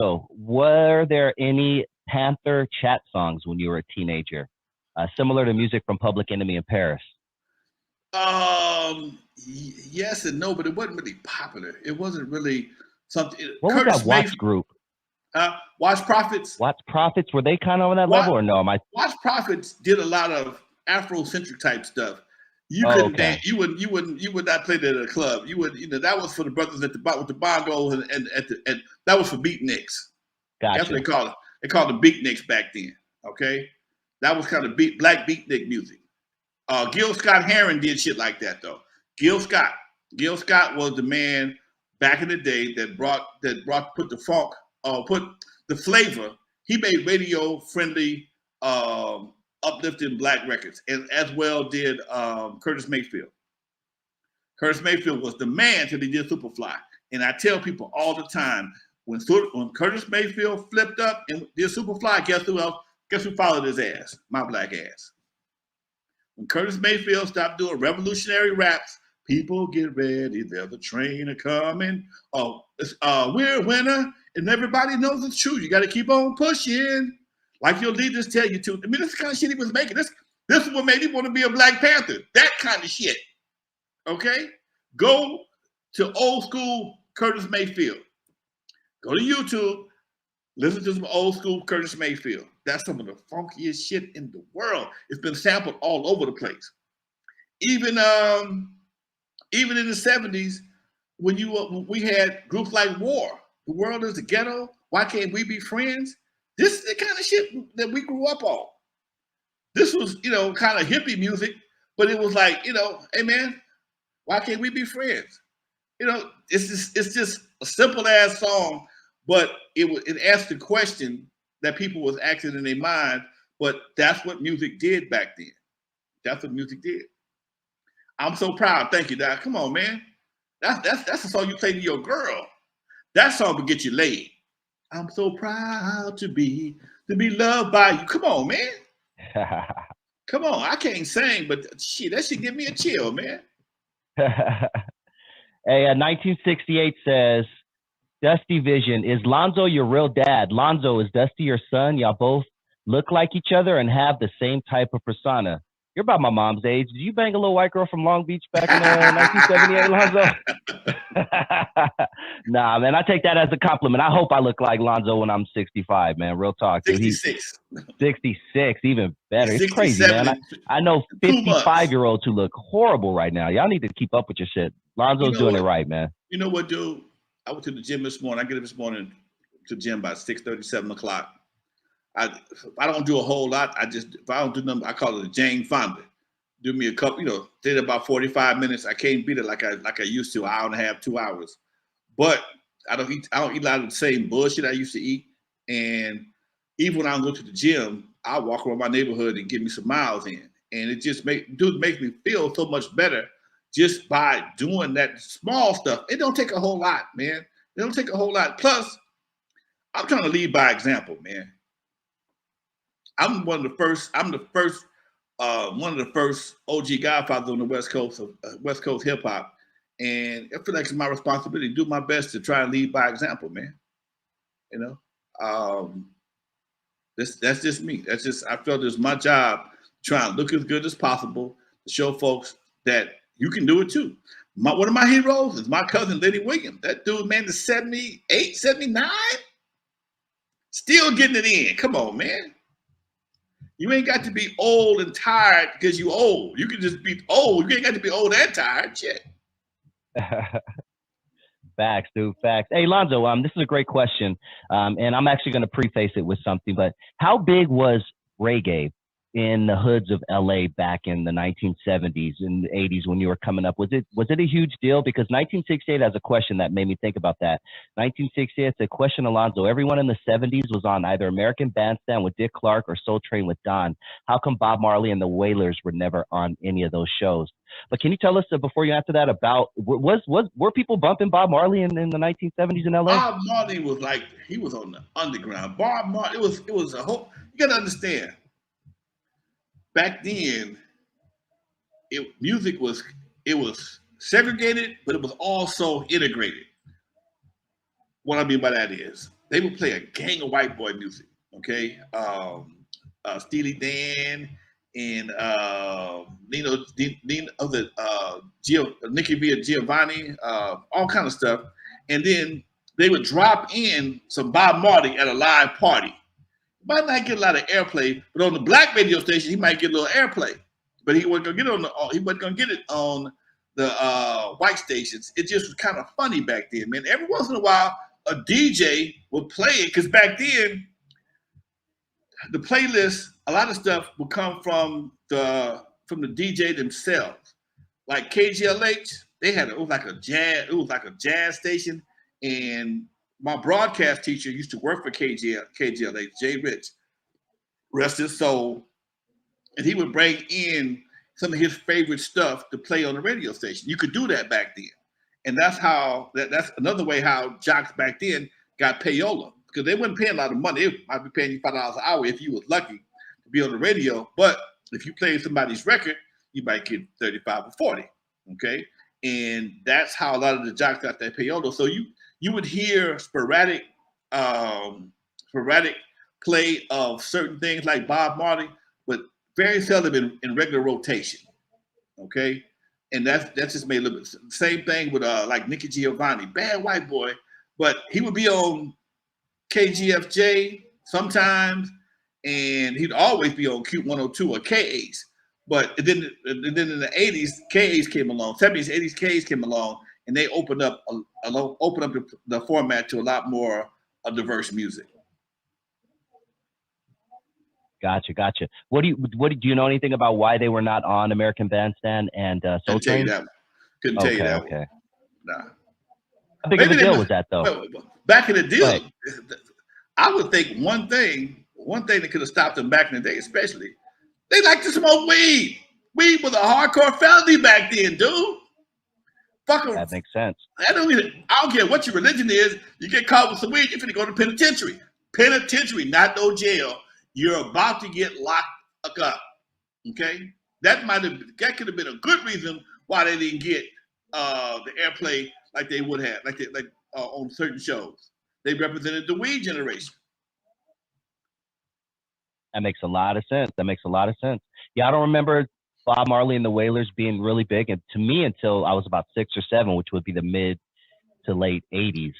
So, were there any Panther chat songs when you were a teenager, similar to music from Public Enemy in Paris? Yes and no, but it wasn't really popular. It wasn't really something. What was that Curtis Watts Mayfield, group? Watch Prophets. Watts Prophets, were they kind of on that Watch, level or no? Am I? Watch Prophets did a lot of Afrocentric type stuff. You Oh, couldn't dance. okay, You would not play that at a club. You would, that was for the brothers at the with the bongos and that was for beatniks. That's what they gotcha. called it. They called it beatniks back then. Okay, that was kind of black beatnik music. Gil Scott Heron did shit like that though. Gil Scott. Gil Scott was the man back in the day that put the funk, put the flavor. He made radio friendly, uplifting black records, and as well did Curtis Mayfield. Curtis Mayfield was the man till he did Superfly. And I tell people all the time, when Curtis Mayfield flipped up and did Superfly, guess who else? Guess who followed his ass? My black ass. When Curtis Mayfield stopped doing revolutionary raps, people get ready, there's a train a coming. Oh, we're a winner, and everybody knows it's true. You got to keep on pushing, like your leaders tell you to. I mean, this kind of shit he was making. This is what made him want to be a Black Panther. That kind of shit. Okay? Go to old school Curtis Mayfield. Go to YouTube. Listen to some old school Curtis Mayfield. That's some of the funkiest shit in the world. It's been sampled all over the place. Even in the 70s, when we had groups like War, The World is the Ghetto, Why Can't We Be Friends? This is the kind of shit that we grew up on. This was, kind of hippie music, but it was like, hey man, why can't we be friends? It's just a simple ass song, but it asked the question that people was asking in their mind. But that's what music did back then. That's what music did. I'm so proud. Thank you, Doc. Come on, man. That's the song you play to your girl. That song will get you laid. I'm so proud to be loved by you. Come on, man. Come on. I can't sing, but shit, that should give me a chill, man. Hey, 1968 says, Dusty Vision, is Lonzo your real dad? Lonzo, is Dusty your son? Y'all both look like each other and have the same type of persona. You're about my mom's age. Did you bang a little white girl from Long Beach back in 1978, Lonzo? Nah, man, I take that as a compliment. I hope I look like Lonzo when I'm 65, man. Real talk, dude. 66. 66, even better. It's crazy, man. I know 55 55-year-olds who look horrible right now. Y'all need to keep up with your shit. Lonzo's doing it right, man. You know what, dude? I went to the gym this morning. I get up this morning to the gym about 6:30, 7 o'clock. I don't do a whole lot. If I don't do nothing, I call it a Jane Fonda. Do me a couple, did about 45 minutes. I can't beat it like I used to, an hour and a half, 2 hours. But I don't eat a lot of the same bullshit I used to eat. And even when I go to the gym, I walk around my neighborhood and get me some miles in. And it just makes me feel so much better just by doing that small stuff. It don't take a whole lot, man. It don't take a whole lot. Plus, I'm trying to lead by example, man. I'm one of the first OG Godfather on the West Coast of West Coast hip hop, and I feel like it's my responsibility to do my best to try and lead by example, man. That's just me. I felt it's my job to try and look as good as possible to show folks that you can do it too. One of my heroes is my cousin Lenny Williams. That dude, man, is 78, 79, still getting it in. Come on, man. You ain't got to be old and tired because you old. You can just be old. You ain't got to be old and tired. Shit. Facts, dude. Facts. Hey, Lonzo, this is a great question. And I'm actually going to preface it with something, but how big was reggae in the hoods of LA back in the 1970s and 80s when you were coming up? Was it a huge deal? Because 1968 has a question that made me think about that. 1968, it's a question, Alonzo. Everyone in the 70s was on either American Bandstand with Dick Clark or Soul Train with Don. How come Bob Marley and the Wailers were never on any of those shows? But can you tell us before you answer that about were people bumping Bob Marley in the 1970s in LA? Bob Marley was like, he was on the underground. Bob Marley, it was a whole. You got to understand. Back then, music was segregated, but it was also integrated. What I mean by that is, they would play a gang of white boy music. Okay, Steely Dan and Nino of the Nicky Villa Giovanni, all kind of stuff, and then they would drop in some Bob Marley at a live party. Might not get a lot of airplay, but on the black radio station, he might get a little airplay. But he wasn't gonna get it on he wasn't gonna get it on the white stations. It just was kind of funny back then, man. Every once in a while, a DJ would play it because back then, the playlist, a lot of stuff would come from the DJ themselves. Like KGLH, it was like a jazz station, and my broadcast teacher used to work for KGLH, Jay Rich, rest his soul, and he would bring in some of his favorite stuff to play on the radio station. You could do that back then, and that's another way how jocks back then got payola, because they weren't paying a lot of money. They might be paying you $5 an hour if you was lucky to be on the radio, but if you played somebody's record, you might get 35 or 40. Okay, and that's how a lot of the jocks got that payola. So you would hear sporadic play of certain things like Bob Marley, but very seldom in regular rotation. Okay, and that just made a little bit. Same thing with like Nicky Giovanni, bad white boy, but he would be on KGFJ sometimes, and he'd always be on Q 102 or KAs. But then in the 80s, KAs came along, 70s, 80s, KAs came along, and they opened up the format to a lot more diverse music. Gotcha. Do you know anything about why they were not on American Bandstand and Soul Train? Couldn't tell you that. Okay. Nah. How big of a deal was that though? Back in the deal, I would think one thing that could have stopped them back in the day, especially, they like to smoke weed. Weed was a hardcore felony back then, dude. Fuck them. That makes sense. I don't care what your religion is. You get caught with some weed, you're finna go to penitentiary. Penitentiary, not no jail. You're about to get locked up. Okay, that could have been a good reason why they didn't get the airplay like they would have, on certain shows. They represented the weed generation. That makes a lot of sense. Yeah, I don't remember Bob Marley and the Wailers being really big, and to me until I was about 6 or 7, which would be the mid to late 80s.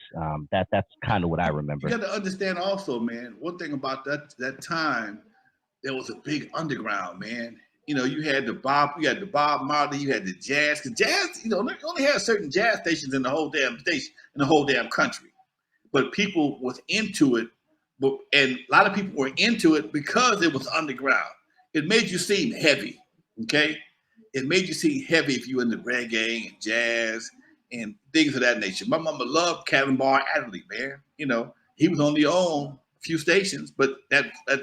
That's kind of what I remember. You got to understand also, man, one thing about that time, there was a big underground, man. You know, you had the Bob Marley, you had the jazz. Cause jazz, you only had certain jazz stations in the whole damn country. But people was into it, and a lot of people were into it because it was underground. It made you seem heavy, okay? It made you seem heavy if you were into reggae and jazz and things of that nature. My mama loved Kevin Barr Adderley, man. He was only on a few stations, but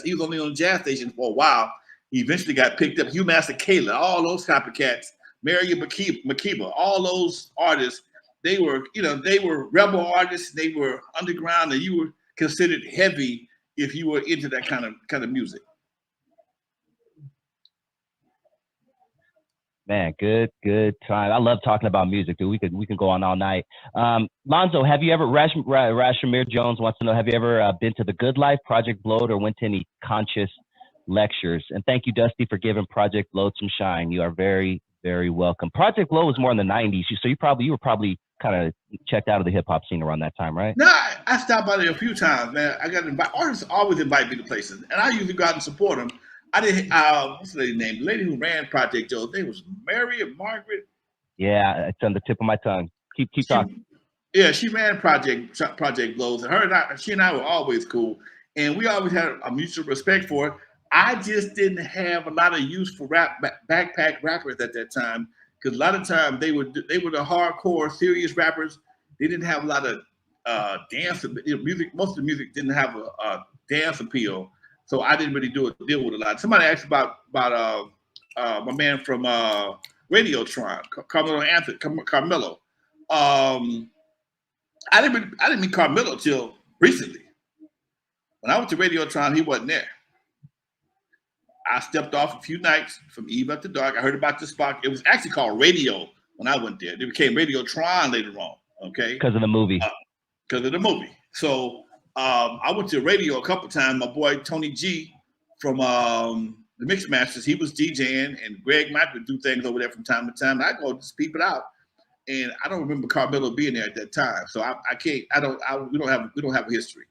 he was only on jazz stations for a while. He eventually got picked up. Hugh Master Kayla, all those copycats, Marion Makeba, all those artists, they were rebel artists. They were underground, and you were considered heavy if you were into that kind of music. Man, good time. I love talking about music, dude. We can go on all night. Lonzo, have you ever, Rashamir Jones wants to know, have you ever been to the Good Life, Project Blowed, or went to any conscious lectures? And thank you, Dusty, for giving Project Blowed some shine. You are very, very welcome. Project Blowed was more in the 90s, so you were probably kind of checked out of the hip hop scene around that time, right? No, I stopped by there a few times, man. I got invited. Artists always invite me to places, and I usually go out and support them. I didn't. What's the lady's name? The lady who ran Project Joe's name was Mary or Margaret. Yeah, it's on the tip of my tongue. Keep talking. Yeah, she ran Project Blows, and she and I were always cool, and we always had a mutual respect for it. I just didn't have a lot of use for backpack rappers at that time, because a lot of times they were the hardcore serious rappers. They didn't have a lot of dance music. Most of the music didn't have a dance appeal. So I didn't really deal with a lot. Somebody asked about my man from Radiotron, Carmelo. I didn't meet Carmelo till recently. When I went to Radiotron, he wasn't there. I stepped off a few nights from Eve After Dark. I heard about this spot. It was actually called Radio when I went there. It became Radiotron later on. Okay, because of the movie. Because of the movie. So I went to the radio a couple times. My boy Tony G from the Mixmasters, he was DJing, and Greg Mike would do things over there from time to time. I go just peep it out, and I don't remember Carmelo being there at that time, so I can't. We don't have a history.